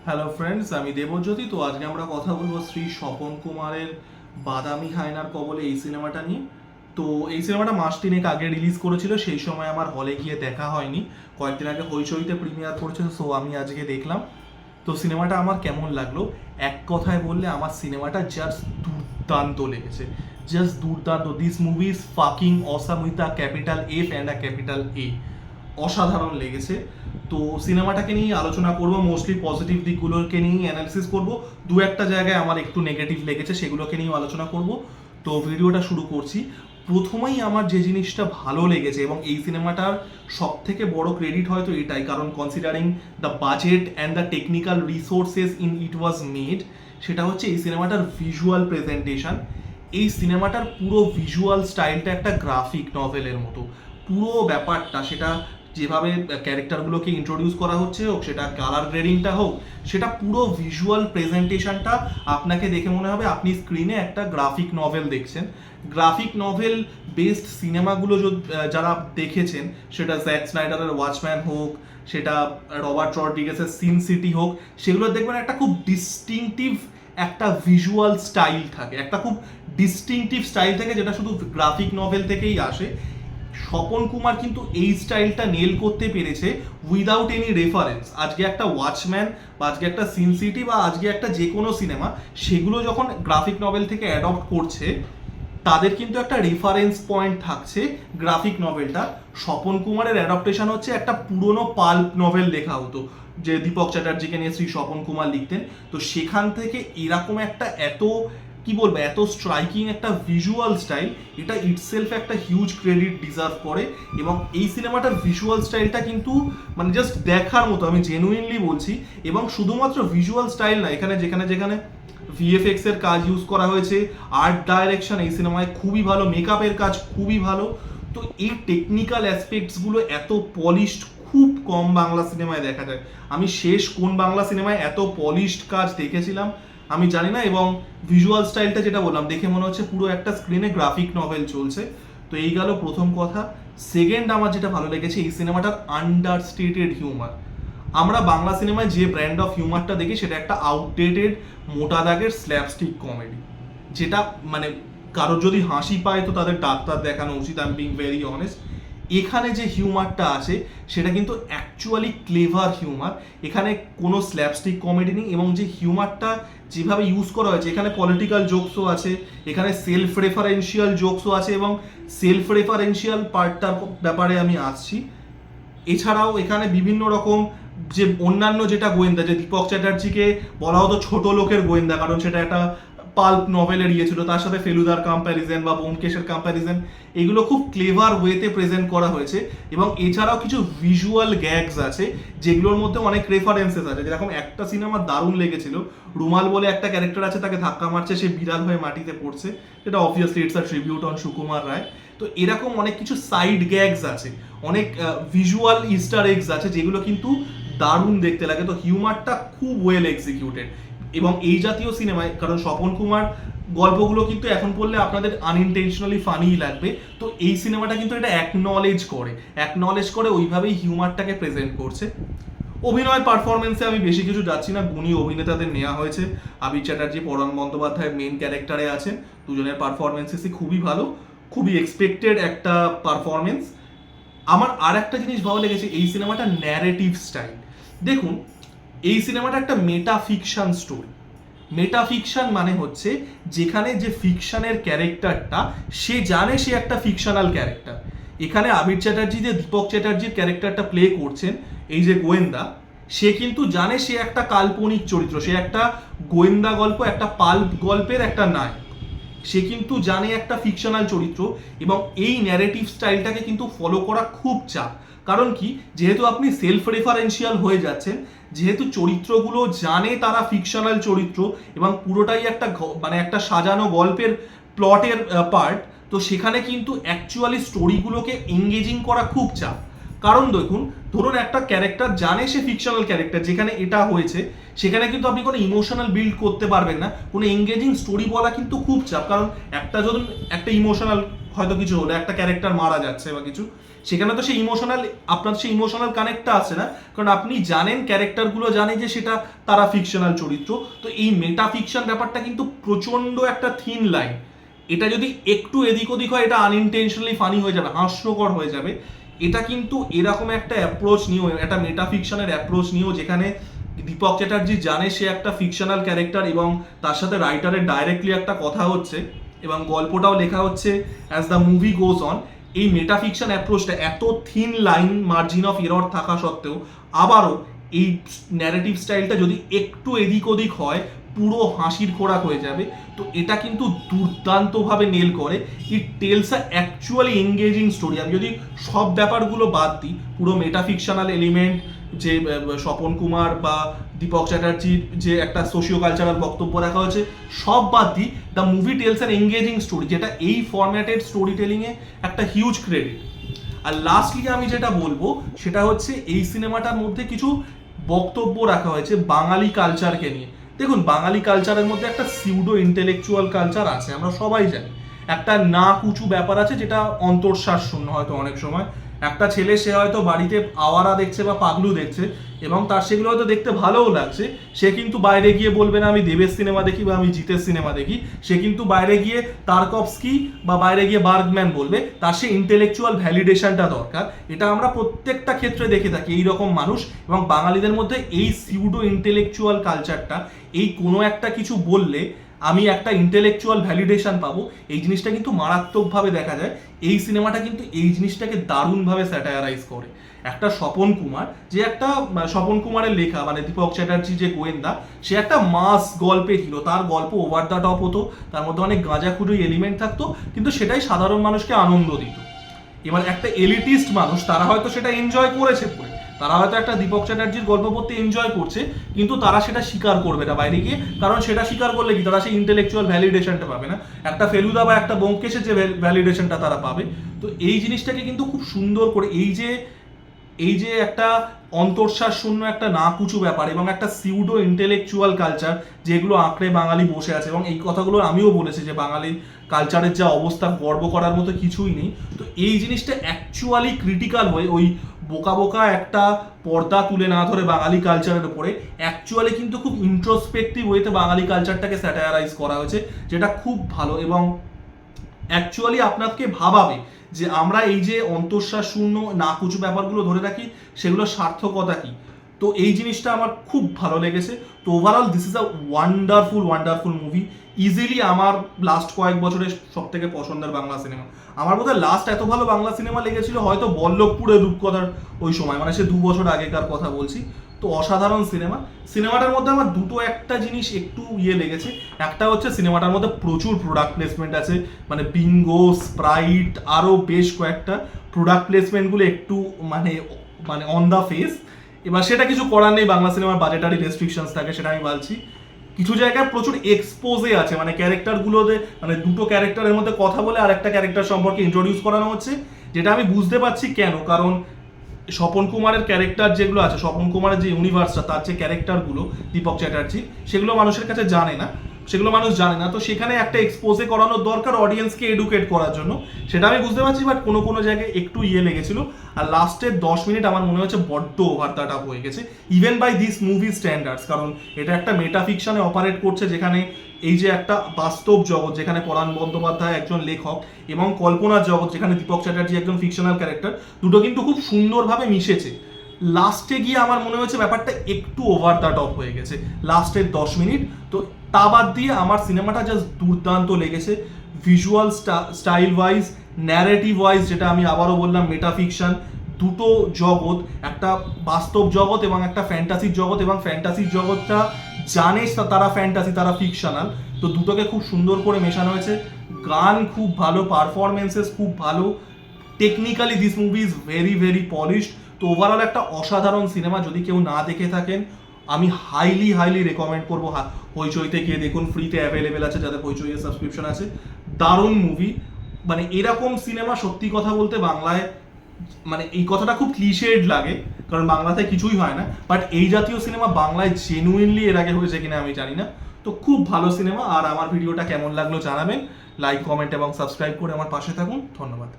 Hello friends, আমি দেবজ্যোতি। তো আজকে আমরা কথা বলবো শ্রী স্বপন কুমারের বাদামি হায়নার কবলে এই সিনেমাটা নিয়ে। তো এই সিনেমাটা মাস তিনেক আগে রিলিজ করেছিল, সেই সময় আমার হলে গিয়ে দেখা হয়নি। কয়েকদিন আগে হইচইতে প্রিমিয়ার করেছিল, সো আমি আজকে দেখলাম। তো সিনেমাটা আমার কেমন লাগলো, এক কথায় বললে আমার সিনেমাটা জাস্ট দুর্দান্ত লেগেছে। জাস্ট দুর্দান্ত। This movie is fucking awesome with a capital F and a capital A. অসাধারণ লেগেছে। তো সিনেমাটাকে নিয়ে আলোচনা করব, মোস্টলি পজিটিভ দিকগুলোকে নিয়েই অ্যানালিসিস করব। দু একটা জায়গায় আমার একটু নেগেটিভ লেগেছে, সেগুলোকে নিয়েও আলোচনা করব। তো ভিডিওটা শুরু করছি। প্রথমেই আমার যে জিনিসটা ভালো লেগেছে, এবং এই সিনেমাটার সব থেকে বড় ক্রেডিট হয়তো এটাই, কারণ considering the budget and the technical resources in it was made, সেটা হচ্ছে এই সিনেমাটার ভিজুয়াল প্রেজেন্টেশন। এই সিনেমাটার পুরো ভিজুয়াল স্টাইলটা একটা গ্রাফিক নভেলের মতো। পুরো ব্যাপারটা, সেটা যেভাবে ক্যারেক্টারগুলোকে ইন্ট্রোডিউস করা হচ্ছে হোক, সেটা কালার গ্রেডিংটা হোক, সেটা পুরো ভিজুয়াল প্রেজেন্টেশনটা আপনাকে দেখে মনে হবে আপনি স্ক্রিনে একটা গ্রাফিক নভেল দেখছেন। গ্রাফিক নভেল বেসড সিনেমাগুলো যারা দেখেছেন, সেটা জ্যাক স্নাইডারের ওয়াচম্যান হোক, সেটা রবার্ট রড্রিগেসের সিন সিটি হোক, সেগুলো দেখবেন একটা খুব ডিস্টিংটিভ একটা ভিজুয়াল স্টাইল থাকে, একটা খুব ডিস্টিংটিভ স্টাইল থাকে, যেটা শুধু গ্রাফিক নভেল থেকেই আসে। স্বপন কুমার কিন্তু এই স্টাইলটা নেল করতে পেরেছে উইদাউট এনি রেফারেন্স। আজকে একটা ওয়াচম্যান বা আজকে একটা সিন সিটি বা আজকে একটা যে কোনো সিনেমা, সেগুলো যখন গ্রাফিক নভেল থেকে অ্যাডপ্ট করছে, তাদের কিন্তু একটা রেফারেন্স পয়েন্ট থাকছে গ্রাফিক নভেলটা। স্বপন কুমারের অ্যাডাপ্টেশন হচ্ছে একটা পুরনো পাল্প নভেল লেখা হতো, যে দীপক চ্যাটার্জিকে নিয়ে শ্রী স্বপন কুমার লিখতেন। তো সেখান থেকে এরকম একটা এত কি বলবো, এত স্ট্রাইকিং একটা ভিজুয়াল স্টাইল, এটা ইটসেলফ একটা হিউজ ক্রেডিট ডিজার্ভ করে। এবং এই সিনেমাটার ভিজুয়াল স্টাইলটা কিন্তু মানে জাস্ট দেখার মতো, আমি জেনুইনলি বলছি। এবং শুধুমাত্র ভিজুয়াল স্টাইল না, এখানে যেখানে যেখানে ভিএফএক্স এর কাজ ইউজ করা হয়েছে, আর্ট ডাইরেকশন এই সিনেমায় খুবই ভালো, মেকআপের কাজ খুবই ভালো। তো এই টেকনিক্যাল অ্যাসপেক্টসগুলো এত পলিশড খুব কম বাংলা সিনেমায় দেখা যায়। আমি শেষ কোন বাংলা সিনেমায় এত পলিশড কাজ দেখেছিলাম আমি জানি না। এবং ভিজুয়াল স্টাইলটা যেটা বললাম, দেখে মনে হচ্ছে পুরো একটা স্ক্রিনে গ্রাফিক নভেল চলছে। তো এই গেল প্রথম কথা। সেকেন্ড, আমার যেটা ভালো লেগেছে এই সিনেমাটার আন্ডারস্টেটেড হিউমার। আমরা বাংলা সিনেমায় যে ব্র্যান্ড অফ হিউমারটা দেখি, সেটা একটা আউটডেটেড মোটা দাগের স্ল্যাপস্টিক কমেডি, যেটা মানে কারোর যদি হাসি পায় তো তাদের ডাক্তার দেখানো উচিত, I am being very honest. এখানে যে হিউমারটা আছে সেটা কিন্তু অ্যাকচুয়ালি ক্লেভার হিউমার। এখানে কোনো স্ল্যাপস্টিক কমেডি নেই, এবং যে হিউমারটা যেভাবে ইউজ করা হয়েছে, এখানে পলিটিক্যাল জোকসও আছে, এখানে সেলফ রেফারেন্সিয়াল জোকসও আছে, এবং সেলফ রেফারেন্সিয়াল পার্টটার ব্যাপারে আমি আসছি। এছাড়াও এখানে বিভিন্ন রকম যে অন্যান্য যেটা গোয়েন্দা, যে দীপক চ্যাটার্জিকে বলা হতো ছোট লোকের গোয়েন্দা, কারণ সেটা একটা পাল্প নভেলের ইয়ে ছিল, তার সাথে ফেলুদার কম্প্যারিজন বা ব্যোমকেশের কম্প্যারিজন, এগুলো খুব ক্লেভার ওয়েতে প্রেজেন্ট করা হয়েছে। এবং এছাড়াও কিছু ভিজুয়াল গ্যাগস আছে, যেগুলোর মধ্যে অনেক রেফারেন্সেস আছে। যেরকম একটা সিনেমা দারুণ লেগেছিল, রুমাল বলে একটা ক্যারেক্টার আছে, তাকে ধাক্কা মারছে, সে বিড়াল হয়ে মাটিতে পড়ছে, এটা obviously it's a tribute on Sukumar Ray. তো এরকম অনেক কিছু সাইড গ্যাগস আছে, অনেক ভিজুয়াল ইস্টার এগস আছে, যেগুলো কিন্তু দারুণ দেখতে লাগে। তো হিউমারটা খুব ওয়েল এক্সিকিউটেড। এবং এই জাতীয় সিনেমায়, কারণ স্বপন কুমার গল্পগুলো কিন্তু এখন পড়লে আপনাদের আনইনটেনশনালি ফানিই লাগবে, তো এই সিনেমাটা কিন্তু এটা অ্যাকনলেজ করে ওইভাবেই হিউমারটাকে প্রেজেন্ট করছে। অভিনয় পারফরমেন্সে আমি বেশি কিছু যাচ্ছি না, গুণী অভিনেতাদের নেওয়া হয়েছে। আবির চ্যাটার্জি, পরাণ বন্দ্যোপাধ্যায় মেন ক্যারেক্টারে আছেন, দুজনের পারফরমেন্সেসই খুবই ভালো, খুবই এক্সপেক্টেড একটা পারফরমেন্স। আমার আর একটা জিনিস ভালো লেগেছে এই সিনেমাটা ন্যারেটিভ স্টাইল। দেখুন, এই সিনেমাটা একটা মেটা ফিকশন স্টোরি। মেটা ফিকশন মানে হচ্ছে যেখানে যে ফিকশনের ক্যারেক্টারটা, সে জানে সে একটা ফিকশনাল ক্যারেক্টার। এখানে আবির চ্যাটার্জি যে দীপক চ্যাটার্জির ক্যারেক্টারটা প্লে করছেন, এই যে গোয়েন্দা, সে কিন্তু জানে সে একটা কাল্পনিক চরিত্র, সে একটা গোয়েন্দা গল্প, একটা পাল্প গল্পের একটা নায়ক। সে কিন্তু জানে একটা ফিকশনাল চরিত্র। এবং এই ন্যারেটিভ স্টাইলটাকে কিন্তু ফলো করা খুব চাপ। কারণ কি, যেহেতু আপনি সেলফ রেফারেন্সিয়াল হয়ে যাচ্ছেন, যেহেতু চরিত্রগুলো জানে তারা ফিকশনাল চরিত্র, এবং পুরোটাই একটা মানে একটা সাজানো গল্পের প্লটের পার্ট, তো সেখানে কিন্তু অ্যাকচুয়ালি স্টোরিগুলোকে এঙ্গেজিং করা খুব চাপ। কারণ দেখুন, ধরুন একটা ক্যারেক্টার জানে সে ফিকশনাল ক্যারেক্টার, যেখানে এটা হয়েছে সেখানে কিন্তু আপনি কোনো ইমোশনাল বিল্ড করতে পারবেন না, কোনো এঙ্গেজিং স্টোরি বলা কিন্তু খুব চাপ। কারণ একটা ধরুন একটা ইমোশনাল হয়তো কিছু হলো, একটা ক্যারেক্টার মারা যাচ্ছে বা কিছু, সেখানে তো সেই ইমোশনাল, আপনার সেই ইমোশনাল কানেক্টটা আসে না, কারণ আপনি জানেন ক্যারেক্টারগুলো জানে যে সেটা তারা ফিকশনাল চরিত্র। তো এই মেটা ফিকশন ব্যাপারটা কিন্তু প্রচন্ড একটা থিন লাইন। এটা যদি একটু এদিক ওদিক হয় এটা আনইনটেনশনালি ফানি হয়ে যাবে, হাস্যকর হয়ে যাবে। এটা কিন্তু এরকম একটা অ্যাপ্রোচ নিয়েও, একটা মেটাফিকশনের অ্যাপ্রোচ নিয়েও, যেখানে দীপক চ্যাটার্জি জানে সে একটা ফিকশনাল ক্যারেক্টার এবং তার সাথে রাইটারের ডাইরেক্টলি একটা কথা হচ্ছে এবং গল্পটাও লেখা হচ্ছে as the movie goes on. এই মেটাফিকশন অ্যাপ্রোচটা এত thin line margin of error থাকা সত্ত্বেও আবারও এই ন্যারেটিভ স্টাইলটা যদি একটু এদিক ওদিক হয় পুরো হাসির খোরাক হয়ে যাবে। তো এটা কিন্তু দুর্দান্তভাবে নেল করে। It tells a actually engaging story. আমি যদি সব ব্যাপারগুলো বাদ দিই, পুরো মেটাফিকশনাল এলিমেন্ট, যে স্বপন কুমার বা দীপক চ্যাটার্জির যে একটা সোশিও কালচারাল বক্তব্য রাখা হয়েছে, সব বাদ দিই, the movie tells an engaging story, যেটা এই ফরম্যাটেড স্টোরি টেলিংয়ে একটা হিউজ ক্রেডিট। আর লাস্টলি আমি যেটা বলবো সেটা হচ্ছে এই সিনেমাটার মধ্যে কিছু বক্তব্য রাখা হয়েছে বাঙালি কালচারকে নিয়ে। দেখুন, বাঙালি কালচারের মধ্যে একটা সিউডো ইন্টেলেকচুয়াল কালচার আছে, আমরা সবাই জানি। একটা না কুচু ব্যাপার আছে যেটা অন্তর্শ্বাস শূন্য হয়তো অনেক সময়। একটা ছেলে সে হয়তো বাড়িতে আওয়ারা দেখছে বা পাগলু দেখছে এবং তার সেগুলো হয়তো দেখতে ভালোও লাগছে, সে কিন্তু বাইরে গিয়ে বলবে না আমি দেবের সিনেমা দেখি বা আমি জিতের সিনেমা দেখি। সে কিন্তু বাইরে গিয়ে তারকভস্কি বা বাইরে গিয়ে বার্গম্যান বলবে, তার সে ইন্টেলেকচুয়াল ভ্যালিডেশনটা দরকার। এটা আমরা প্রত্যেকটা ক্ষেত্রে দেখে থাকি এইরকম মানুষ। এবং বাঙালিদের মধ্যে এই সিউডো ইন্টেলেকচুয়াল কালচারটা, এই কোনো একটা কিছু বললে আমি একটা ইন্টেলেকচুয়াল ভ্যালিডেশন পাবো, এই জিনিসটা কিন্তু মারাত্মকভাবে দেখা যায়। এই সিনেমাটা কিন্তু এই জিনিসটাকে দারুণভাবে স্যাটায়ারাইজ করে। একটা স্বপন কুমার, যে একটা স্বপন কুমারের লেখা, মানে দীপক চ্যাটার্জি যে গোয়েন্দা, সে একটা মাস গল্পের হিরো, তার গল্প ওভার দ্য টপ হতো, তার মধ্যে অনেক গাঁজাখুরি এলিমেন্ট থাকতো, কিন্তু সেটাই সাধারণ মানুষকে আনন্দ দিত। এবার একটা এলিটিস্ট মানুষ, তারা হয়তো সেটা এনজয় করেছে পড়ে, তারা হয়তো একটা দীপক চ্যাটার্জির গল্প পড়তে এনজয় করছে, কিন্তু তারা সেটা স্বীকার করবে না বাইরে গিয়ে, কারণ সেটা স্বীকার করলে কি তারা সেই ইন্টেলেকচুয়াল ভ্যালিডেশনটা পাবে না, একটা ফেলুদা বা একটা ব্যোমকেশের যে ভ্যালিডেশনটা তারা পাবে। তো এই জিনিসটাকে কিন্তু খুব সুন্দর করে, এই যে একটা অন্তর্শ্বাস শূন্য একটা নাকুচু ব্যাপার এবং একটা সিউডো ইন্টেলেকচুয়াল কালচার, যেগুলো আঁকড়ে বাঙালি বসে আছে, এবং এই কথাগুলো আমিও বলেছি যে বাঙালি কালচারের যা অবস্থা, গর্ব করার মতো কিছুই নেই। তো এই জিনিসটা অ্যাকচুয়ালি ক্রিটিক্যাল হয়ে, ওই বোকা বোকা একটা পর্দা তুলে না ধরে বাঙালি কালচারের উপরে, অ্যাকচুয়ালি কিন্তু খুব ইন্ট্রোস্পেক্টিভ ওয়েতে বাঙালি কালচারটাকে স্যাটায়ারাইজ করা হয়েছে, যেটা খুব ভালো এবং অ্যাকচুয়ালি আপনাকে ভাবাবে যে আমরা এই যে অন্তঃশ্বাস শূন্য নাকুচু ব্যাপারগুলো ধরে রাখি, সেগুলোর সার্থকতা কি। তো এই জিনিসটা আমার খুব ভালো লেগেছে। তো overall this is a wonderful movie. Easily আমার লাস্ট কয়েক বছরের সব থেকে পছন্দের বাংলা সিনেমা। আমার বোধহয় লাস্ট এত ভালো বাংলা সিনেমা লেগেছিল হয়তো বল্লভপুরের রূপকথার ওই সময়, মানে সে 2 বছর আগেকার কথা বলছি। তো অসাধারণ সিনেমাটার মধ্যে আমার দুটো একটা জিনিস একটু লেগেছে। একটা হচ্ছে সিনেমাটার মধ্যে প্রচুর প্রোডাক্ট প্লেসমেন্ট আছে, মানে বিঙ্গো, স্প্রাইট, আরও বেশ কয়েকটা প্রোডাক্ট প্লেসমেন্টগুলো একটু মানে অন দ্য ফেস। এবার সেটা কিছু করার নেই, বাংলা সিনেমার বাজেটারি রেস্ট্রিকশনস থাকে, সেটা আমি বলছি। কিছু জায়গায় প্রচুর এক্সপোজে আছে, মানে ক্যারেক্টারগুলোতে, মানে দুটো ক্যারেক্টারের মধ্যে কথা বলে আর একটা ক্যারেক্টার সম্পর্কে ইন্ট্রোডিউস করানো হচ্ছে, যেটা আমি বুঝতে পারছি কেন। কারণ স্বপন কুমারের ক্যারেক্টার যেগুলো আছে, স্বপন কুমারের যে ইউনিভার্সটা, তার যে ক্যারেক্টারগুলো দীপক চ্যাটার্জি, সেগুলো মানুষের কাছে জানে না, মানুষ জানে না। তো সেখানে একটা এক্সপোজে করানোর দরকার অডিয়েন্সকে এডুকেট করার জন্য, সেটা আমি বুঝতে পারছি। বাট কোনো জায়গায় একটু লেগেছিল। আর লাস্টের 10 মিনিট আমার মনে হচ্ছে বড্ড ওভার দ্য টপ হয়ে গেছে, even by this movie standards. কারণ এটা একটা মেটাফিকশনে অপারেট করছে, যেখানে এই যে একটা বাস্তব জগৎ, যেখানে পরাণ বন্দ্যোপাধ্যায় একজন লেখক, এবং কল্পনার জগৎ, যেখানে দীপক চ্যাটার্জি একজন ফিকশনাল ক্যারেক্টার, দুটো কিন্তু খুব সুন্দরভাবে মিশেছে। লাস্টে গিয়ে আমার মনে হয়েছে ব্যাপারটা একটু ওভার দ্য টপ হয়ে গেছে লাস্টের 10 মিনিট। তো তা বাদ দিয়ে আমার সিনেমাটা জাস্ট দুর্দান্ত লেগেছে, visual style wise, narrative wise, যেটা আমি আবারও বললাম মেটাফিকশন, দুটো জগৎ, একটা বাস্তব জগৎ এবং একটা ফ্যান্টাসির জগৎ, এবং ফ্যান্টাসির জগৎটা জানে তারা ফ্যান্টাসি, তারা ফিকশনাল, তো দুটোকে খুব সুন্দর করে মেশানো হয়েছে। গান খুব ভালো, পারফরমেন্সেস খুব ভালো, technically this movie is very polished. তো ওভারঅল একটা অসাধারণ সিনেমা। যদি কেউ না দেখে থাকেন, আমি হাইলি রেকমেন্ড করবো হইচইতে গিয়ে দেখুন, ফ্রিতে অ্যাভেলেবেল আছে যাদের হইচইয়ের সাবস্ক্রিপশন আছে। দারুণ মুভি, মানে এরকম সিনেমা সত্যি কথা বলতে বাংলায় মানে এই কথাটা খুব ক্লিশেড লাগে, কারণ বাংলাতে কিছুই হয় না, বাট এই জাতীয় সিনেমা বাংলায় জেনুইনলি এর আগে হয়েছে কিনা আমি জানি না। তো খুব ভালো সিনেমা। আর আমার ভিডিওটা কেমন লাগলো জানাবেন, লাইক কমেন্ট এবং সাবস্ক্রাইব করে আমার পাশে থাকুন। ধন্যবাদ।